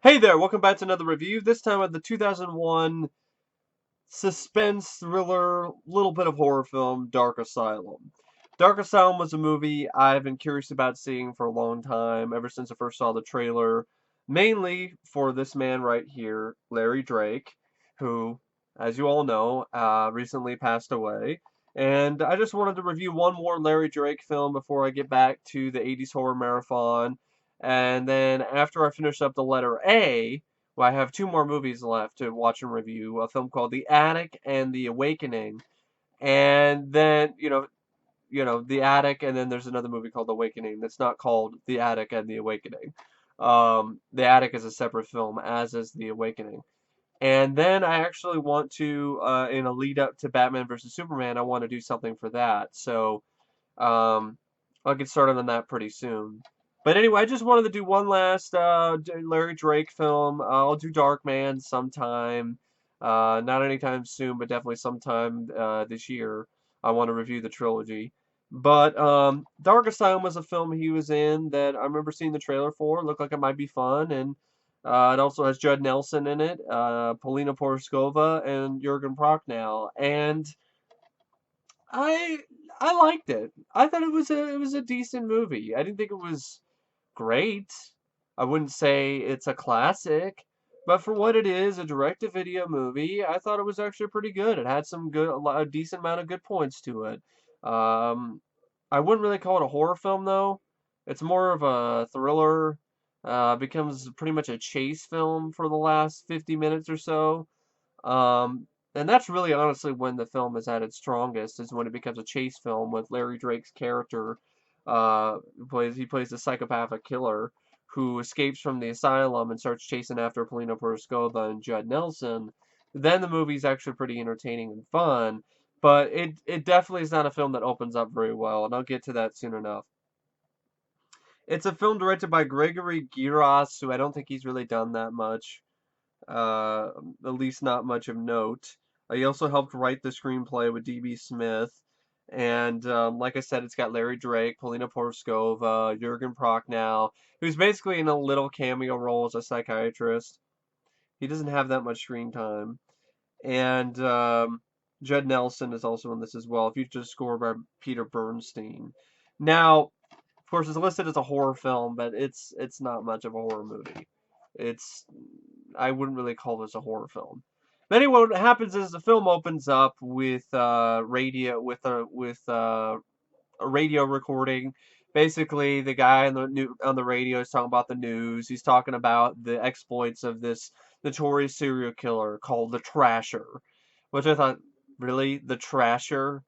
Hey there, welcome back to another review, this time of the 2001 suspense thriller, little bit of horror film, Dark Asylum. Dark Asylum was a movie I've been curious about seeing for a long time, ever since I first saw the trailer, mainly for this man right here, Larry Drake, who, as you all know, recently passed away. And I just wanted to review one more Larry Drake film before I get back to the 80s horror marathon. And then after I finish up the letter A, well, I have two more movies left to watch and review. A film called The Attic and The Awakening, and then The Attic, and then there's another movie called Awakening that's not called The Attic and The Awakening. The Attic is a separate film, as is The Awakening. And then I actually want to, in a lead up to Batman versus Superman, I want to do something for that. So um, I'll get started on that pretty soon. But anyway, I just wanted to do one last Larry Drake film. I'll do Darkman sometime. Not anytime soon, but definitely sometime this year. I want to review the trilogy. But Dark Asylum was a film he was in that I remember seeing the trailer for. It looked like it might be fun, and it also has Judd Nelson in it, Paulina Porizkova, and Jurgen Prochnow. And I I liked it. I thought it was a decent movie. I didn't think it was great. I wouldn't say it's a classic, but for what it is, a direct-to-video movie, I thought it was actually pretty good. It had a decent amount of good points to it. Um, I wouldn't really call it a horror film though. It's more of a thriller. Becomes pretty much a chase film for the last 50 minutes or so. And that's really honestly when the film is at its strongest, is when it becomes a chase film with Larry Drake's character. He plays a psychopathic killer who escapes from the asylum and starts chasing after Paulina Porizkova and Judd Nelson. Then the movie's actually pretty entertaining and fun, but it definitely is not a film that opens up very well, and I'll get to that soon enough. It's a film directed by Gregory Gieras, who I don't think he's really done that much, uh, at least not much of note. He also helped write the screenplay with D.B. Smith. And like I said, it's got Larry Drake, Polina Porskova, Jurgen Prochnow, who's basically in a little cameo role as a psychiatrist. He doesn't have that much screen time. And Judd Nelson is also in this as well, featured score by Peter Bernstein. Now, of course, it's listed as a horror film, but it's not much of a horror movie. It's I wouldn't really call this a horror film. But anyway, what happens is the film opens up with a radio recording. Basically, the guy on the radio is talking about the news. He's talking about the exploits of this notorious serial killer called the Trasher, which I thought, really, the Trasher?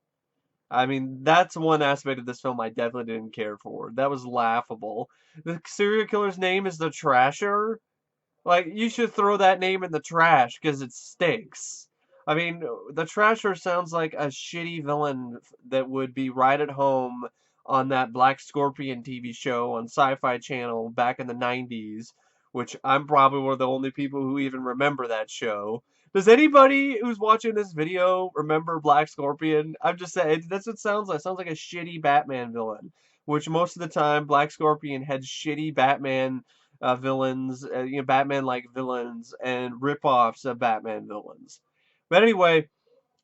I mean, that's one aspect of this film I definitely didn't care for. That was laughable. The serial killer's name is the Trasher? Like, you should throw that name in the trash because it stinks. I mean, the Trasher sounds like a shitty villain that would be right at home on that Black Scorpion TV show on Sci-Fi Channel back in the 90s, which I'm probably one of the only people who even remember that show. Does anybody who's watching this video remember Black Scorpion? I'm just saying, that's what it sounds like. It sounds like a shitty Batman villain, which most of the time Black Scorpion had shitty Batman villains, Batman-like villains, and rip-offs of Batman villains. But anyway,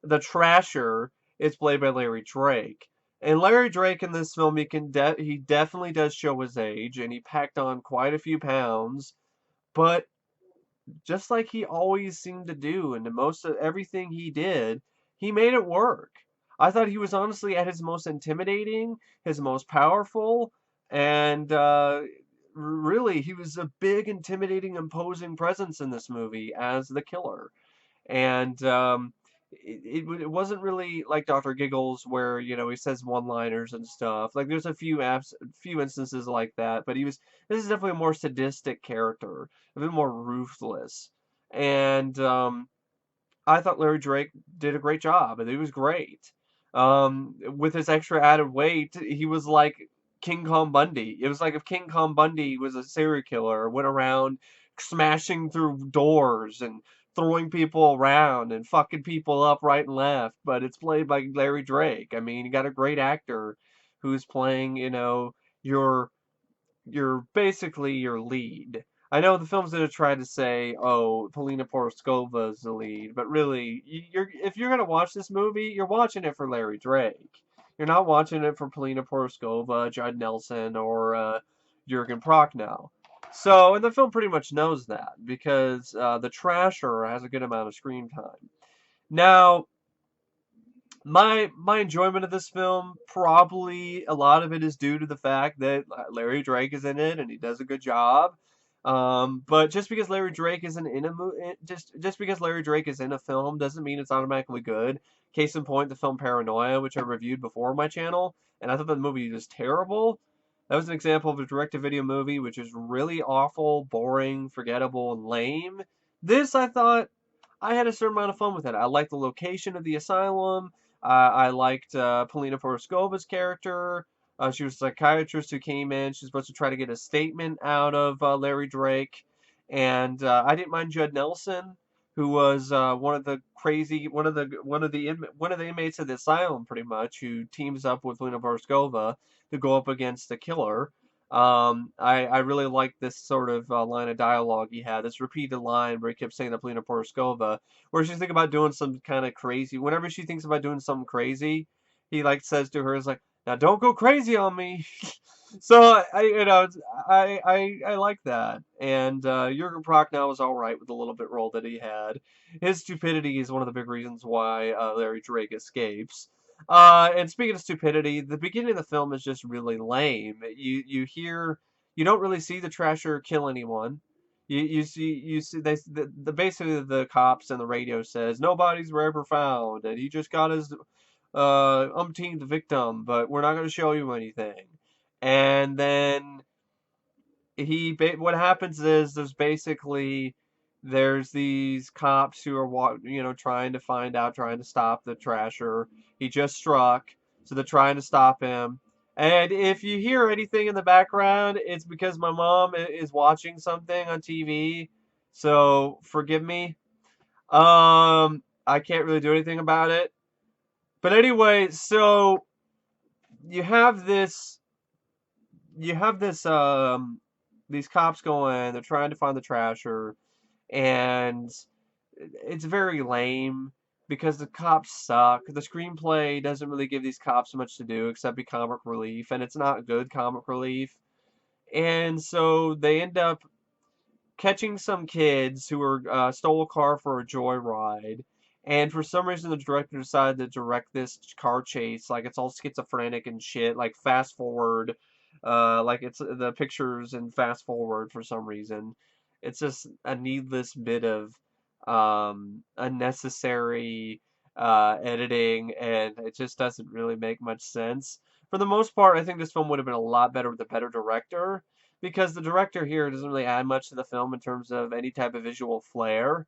the Trasher is played by Larry Drake. And Larry Drake in this film, he definitely does show his age, and he packed on quite a few pounds. But just like he always seemed to do, and most of everything he did, he made it work. I thought he was honestly at his most intimidating, his most powerful, and really, he was a big, intimidating, imposing presence in this movie as the killer. And it wasn't really like Dr. Giggles where, he says one-liners and stuff. Like there's few instances like that, but this is definitely a more sadistic character, a bit more ruthless. And I thought Larry Drake did a great job, and he was great. With his extra added weight, he was like King Kong Bundy. It was like if King Kong Bundy was a serial killer, went around smashing through doors and throwing people around and fucking people up right and left. But it's played by Larry Drake. I mean, you got a great actor who's playing, your basically your lead. I know the film's gonna try to say, "Oh, Paulina Porizkova is the lead," but really, you're if you're gonna watch this movie, you're watching it for Larry Drake. You're not watching it for Paulina Porizkova, Judd Nelson, or Jurgen Prochnow. So, and the film pretty much knows that because the Trasher has a good amount of screen time. Now, my enjoyment of this film, probably a lot of it is due to the fact that Larry Drake is in it and he does a good job. But just because Larry Drake isn't in a just because Larry Drake is in a film doesn't mean it's automatically good. Case in point, the film Paranoia, which I reviewed before on my channel, and I thought the movie was terrible. That was an example of a direct-to-video movie which is really awful, boring, forgettable, and lame. This, I thought, I had a certain amount of fun with it. I liked the location of the asylum. I liked Paulina Poroskova's character. She was a psychiatrist who came in. She's supposed to try to get a statement out of Larry Drake, and I didn't mind Judd Nelson, who was one of the crazy, one of the inmates of the asylum, pretty much, who teams up with Paulina Poroskova to go up against the killer. I really liked this sort of line of dialogue he had, this repeated line where he kept saying to Polina Poroskova, where she's thinking about doing some kind of crazy. Whenever she thinks about doing something crazy, he like says to her, "Is like, now don't go crazy on me." So I like that, and Jurgen Prochnow was all right with the little bit role that he had. His stupidity is one of the big reasons why Larry Drake escapes. And speaking of stupidity, the beginning of the film is just really lame. You don't really see the Trasher kill anyone. You see the basically the cops and the radio says nobody's were ever found and he just got his umpteenth victim, but we're not going to show you anything. And then what happens is there's these cops who are trying to find out, trying to stop the Trasher. He just struck, so they're trying to stop him. And if you hear anything in the background, it's because my mom is watching something on TV. So forgive me. I can't really do anything about it. But anyway, so you have this you have this these cops go in, they're trying to find the Trasher, and it's very lame because the cops suck. The screenplay doesn't really give these cops much to do except be comic relief, and it's not good comic relief. And so they end up catching some kids who were stole a car for a joyride. And for some reason, the director decided to direct this car chase like it's all schizophrenic and shit, like fast forward, like it's the pictures and fast forward for some reason. It's just a needless bit of unnecessary editing, and it just doesn't really make much sense. For the most part, I think this film would have been a lot better with a better director because the director here doesn't really add much to the film in terms of any type of visual flair.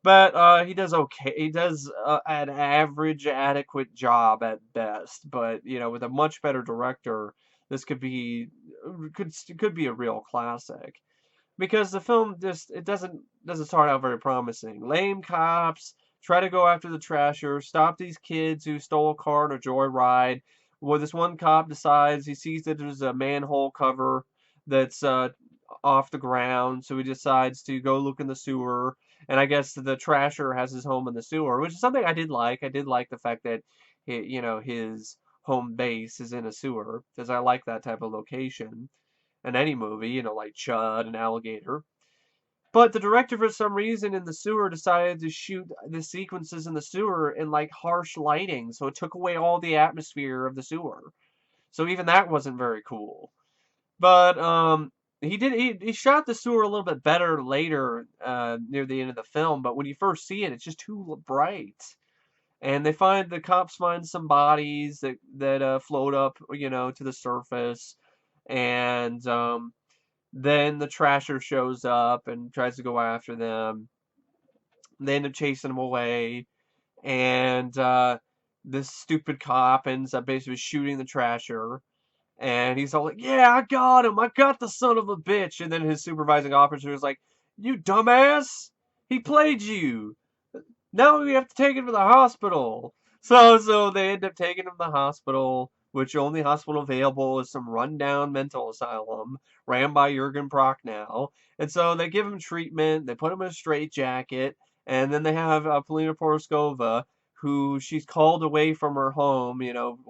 But he does okay. He does an average, adequate job at best. But with a much better director, this could be a real classic because the film just it doesn't start out very promising. Lame cops try to go after the Trasher, stop these kids who stole a car on a joyride. Well, this one cop decides he sees that there's a manhole cover that's off the ground, so he decides to go look in the sewer. And I guess the Trasher has his home in the sewer, which is something I did like. I did like the fact that his home base is in a sewer because I like that type of location in any movie, like Chud and Alligator. But the director, for some reason, in the sewer decided to shoot the sequences in the sewer in like harsh lighting, so it took away all the atmosphere of the sewer. So even that wasn't very cool. But he shot the sewer a little bit better later near the end of the film. But when you first see it, it's just too bright. And the cops find some bodies that float up, to the surface, and then the Trasher shows up and tries to go after them. They end up chasing them away, and this stupid cop ends up basically shooting the Trasher. And he's all like, "Yeah, I got him. I got the son of a bitch." And then his supervising officer is like, "You dumbass! He played you. Now we have to take him to the hospital." So they end up taking him to the hospital. which only hospital available is some rundown mental asylum ran by Jurgen Prochnow. And so they give him treatment, they put him in a straitjacket, and then they have Paulina Porizkova, who she's called away from her home.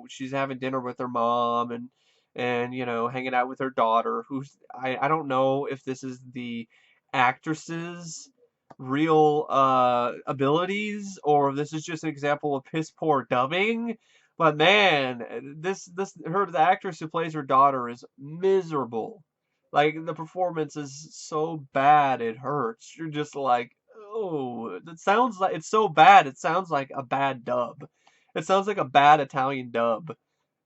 She's having dinner with her mom and hanging out with her daughter, who's I don't know if this is the actress's real abilities or if this is just an example of piss poor dubbing. But man, the actress who plays her daughter is miserable. Like the performance is so bad it hurts. You're just like, oh, it sounds like it's so bad. It sounds like a bad dub. It sounds like a bad Italian dub.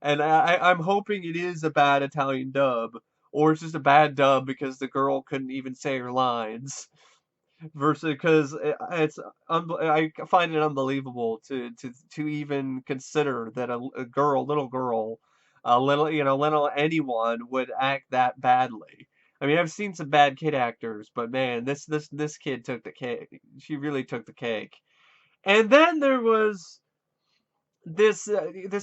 And I'm hoping it is a bad Italian dub, or it's just a bad dub because the girl couldn't even say her lines. Versus because I find it unbelievable to even consider that little girl, little anyone would act that badly. I mean, I've seen some bad kid actors, but man, this kid took the cake. She really took the cake. And then there was this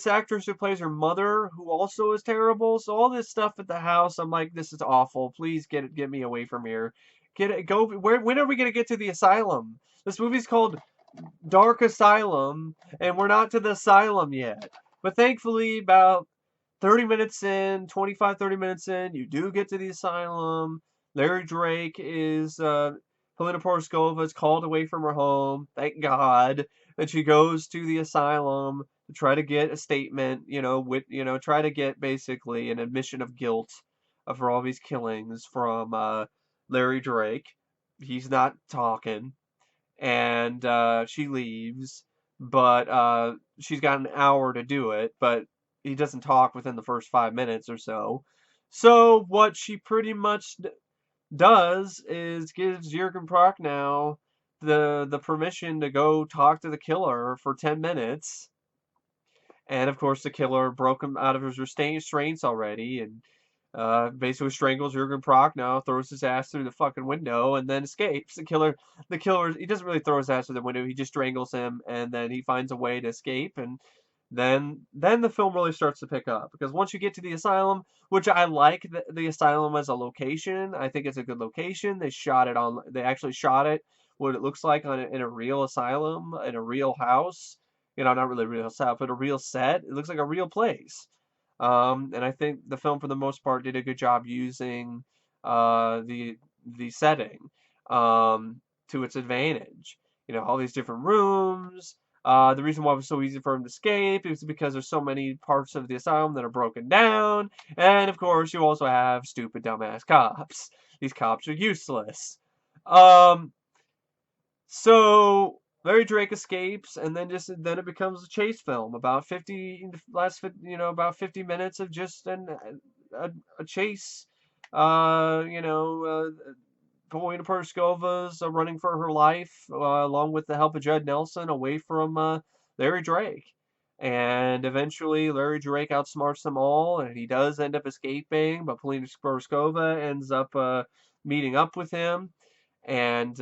actress who plays her mother, who also is terrible. So all this stuff at the house, I'm like, this is awful. Please get me away from here. Go. When are we gonna get to the asylum? This movie's called Dark Asylum, and we're not to the asylum yet. But thankfully, about 30 minutes in, 25, 30 minutes in, you do get to the asylum. Larry Drake is, Helena Porizkova is called away from her home. Thank God. And she goes to the asylum to try to get a statement, try to get basically an admission of guilt for all these killings from, Larry Drake. He's not talking and she leaves, but she's got an hour to do it, but he doesn't talk within the first 5 minutes or so. So what she pretty much does is gives Jurgen Prochnow the permission to go talk to the killer for 10 minutes. And of course, the killer broke him out of his restraints already, and basically strangles Jurgen Prochnow, throws his ass through the fucking window, and then escapes. The killer, he doesn't really throw his ass through the window. He just strangles him, and then he finds a way to escape. And then the film really starts to pick up because once you get to the asylum, which I like the asylum as a location, I think it's a good location. They actually shot it what it looks like in a real asylum in a real house. Not really a real house, but a real set. It looks like a real place. And I think the film, for the most part, did a good job using the setting to its advantage. All these different rooms. The reason why it was so easy for him to escape is because there's so many parts of the asylum that are broken down, and of course, you also have stupid, dumbass cops. These cops are useless. Um, so Larry Drake escapes, and then it becomes a chase film about 50 minutes of just a chase. Paulina Porizkova's running for her life, along with the help of Judd Nelson, away from Larry Drake. And eventually, Larry Drake outsmarts them all, and he does end up escaping. But Paulina Porizkova ends up meeting up with him, and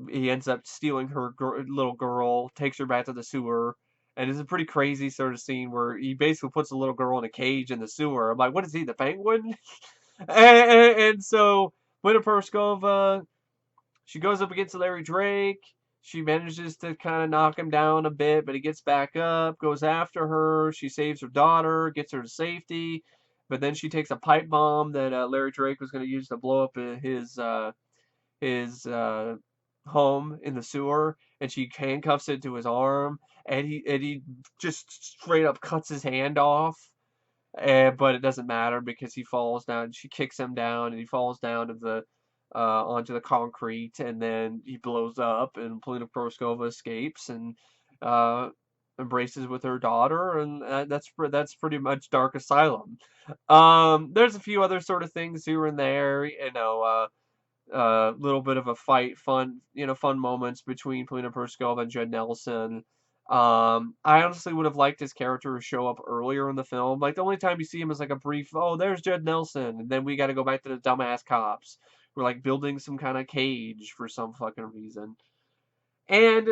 he ends up stealing her little girl, takes her back to the sewer, and it's a pretty crazy sort of scene where he basically puts a little girl in a cage in the sewer. I'm like, what is he, the penguin? and so Winter Perskova, she goes up against Larry Drake. She manages to kind of knock him down a bit, but he gets back up, goes after her. She saves her daughter, gets her to safety, but then she takes a pipe bomb that Larry Drake was going to use to blow up his home in the sewer, and she handcuffs it to his arm, and he just straight up cuts his hand off. But it doesn't matter because he falls down. She kicks him down, and he falls down to the onto the concrete, and then he blows up. And Polina Proskova escapes and embraces with her daughter, and that's pretty much Dark Asylum. There's a few other sort of things here and there, little bit of a fight, fun moments between Polina Perskova and Judd Nelson. I honestly would have liked his character to show up earlier in the film. Like the only time you see him is like a brief, oh, there's Judd Nelson, and then we got to go back to the dumbass cops. We're like building some kind of cage for some fucking reason, and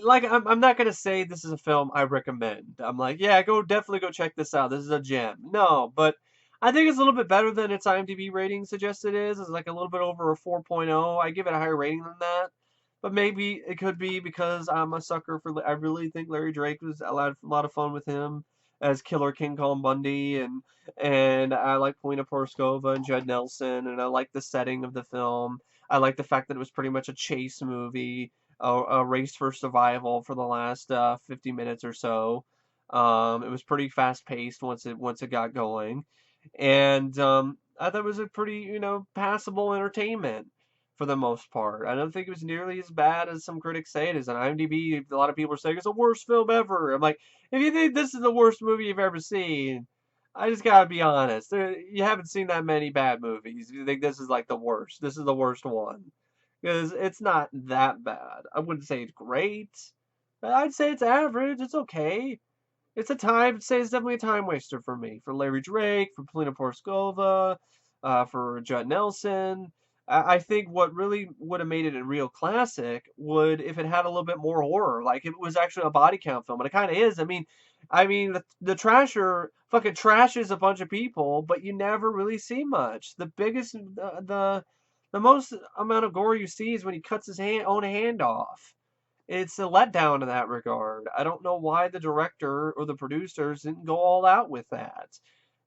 like I'm not gonna say this is a film I recommend. I'm like, yeah, go definitely go check this out. This is a gem. No, but I think it's a little bit better than its IMDb rating suggests it is. It's like a little bit over a 4.0. I give it a higher rating than that. But maybe it could be because I'm a sucker for. I really think Larry Drake was a lot of fun with him as Killer King Kong Bundy, and I like Paulina Porizkova and Judd Nelson, and I like the setting of the film. I like the fact that it was pretty much a chase movie, a race for survival for the last 50 minutes or so. It was pretty fast paced once it got going, and I thought it was a pretty passable entertainment for the most part. I don't think it was nearly as bad as some critics say it is. On IMDb, a lot of people are saying it's the worst film ever. I'm like, if you think this is the worst movie you've ever seen, I just gotta be honest. You haven't seen that many bad movies. You think this is like the worst. This is the worst one. Because it's not that bad. I wouldn't say it's great, but I'd say it's average. It's okay. I'd say it's definitely a time waster for me. For Larry Drake, for Polina Porizkova, for Judd Nelson. I think what really would have made it a real classic would if it had a little bit more horror, like if it was actually a body count film, and it kind of is. I mean, the trasher fucking trashes a bunch of people, but you never really see much. The most amount of gore you see is when he cuts his own hand off. It's a letdown in that regard. I don't know why the director or the producers didn't go all out with that.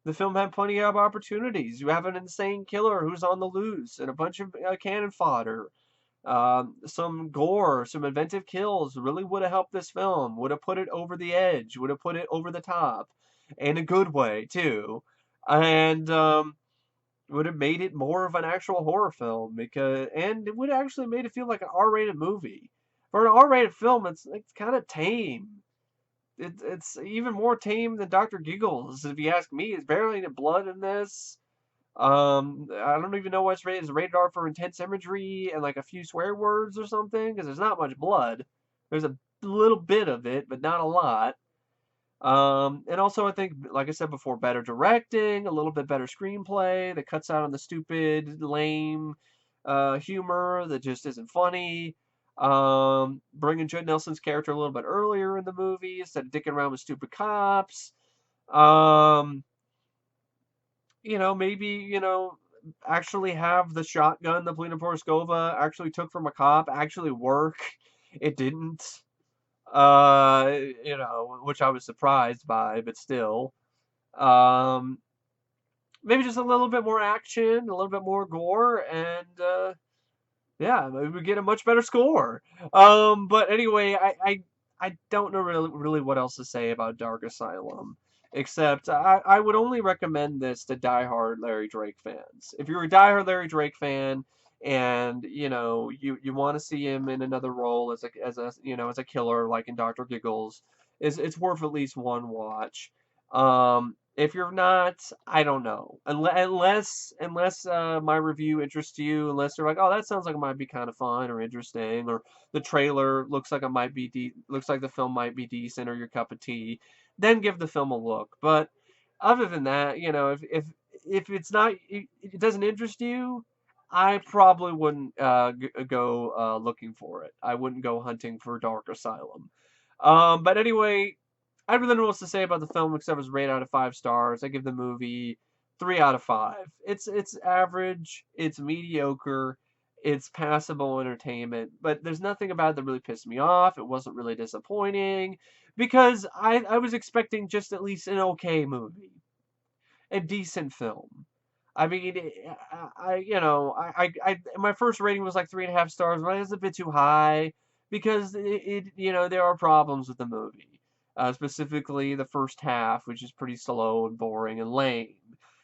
The film had plenty of opportunities. You have an insane killer who's on the loose and a bunch of cannon fodder. Some gore, some inventive kills really would have helped this film, would have put it over the edge, would have put it over the top, in a good way, too. And would have made it more of an actual horror film and it would have actually made it feel like an R-rated movie. For an R-rated film, it's kind of tame. It's even more tame than Dr. Giggles, if you ask me. There's barely any blood in this. I don't even know what's rated. It's rated R for intense imagery and like a few swear words or something, because there's not much blood. There's a little bit of it, but not a lot. And also I think, like I said before, better directing, a little bit better screenplay that cuts out on the stupid, lame, humor that just isn't funny. Bringing Judd Nelson's character a little bit earlier in the movie instead of dicking around with stupid cops. Um, maybe, actually have the shotgun that Polina Porizkova actually took from a cop actually work. It didn't. Which I was surprised by, but still. Um, Maybe just a little bit more action, a little bit more gore, and yeah, maybe we get a much better score. But anyway, I don't know really what else to say about Dark Asylum, except I would only recommend this to diehard Larry Drake fans. If you're a diehard Larry Drake fan and you want to see him in another role as a killer like in Doctor Giggles, it's worth at least one watch. If you're not, I don't know. Unless my review interests you, unless you're like, oh, that sounds like it might be kind of fun or interesting, or the trailer looks like looks like the film might be decent or your cup of tea, then give the film a look. But other than that, if it's not, it doesn't interest you, I probably wouldn't go looking for it. I wouldn't go hunting for Dark Asylum. But anyway, I really don't know what to say about the film except it's rated out of 5 stars. I give the movie 3 out of 5. It's average, it's mediocre, it's passable entertainment, but there's nothing about it that really pissed me off. It wasn't really disappointing because I was expecting just at least an okay movie, a decent film. I mean, my first rating was like 3.5 stars, but it's a bit too high because there are problems with the movie, specifically the first half, which is pretty slow and boring and lame,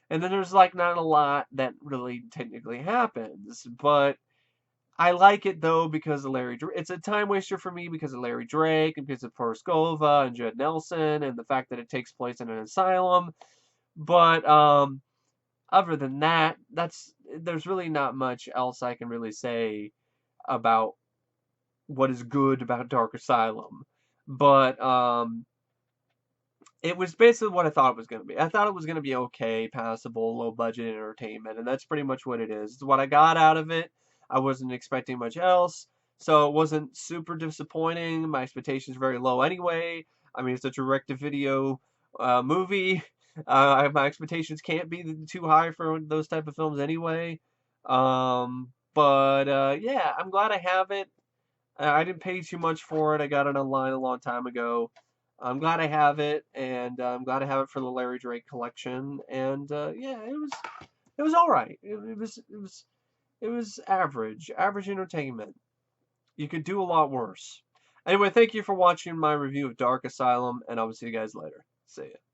and then there's like not a lot that really technically happens, but I like it though because of Larry. It's a time waster for me because of Larry Drake and because of Porskova and Judd Nelson and the fact that it takes place in an asylum, but other than that, there's really not much else I can really say about what is good about Dark Asylum. But it was basically what I thought it was going to be. I thought it was going to be okay, passable, low budget entertainment, and that's pretty much what it is. It's what I got out of it. I wasn't expecting much else. So it wasn't super disappointing. My expectations were very low anyway. I mean, it's a direct-to-video movie. My expectations can't be too high for those type of films anyway. But yeah, I'm glad I have it. I didn't pay too much for it. I got it online a long time ago. I'm glad I have it, and I'm glad I have it for the Larry Drake collection. And yeah, it was all right. It was average, average entertainment. You could do a lot worse. Anyway, thank you for watching my review of Dark Asylum, and I will see you guys later. See ya.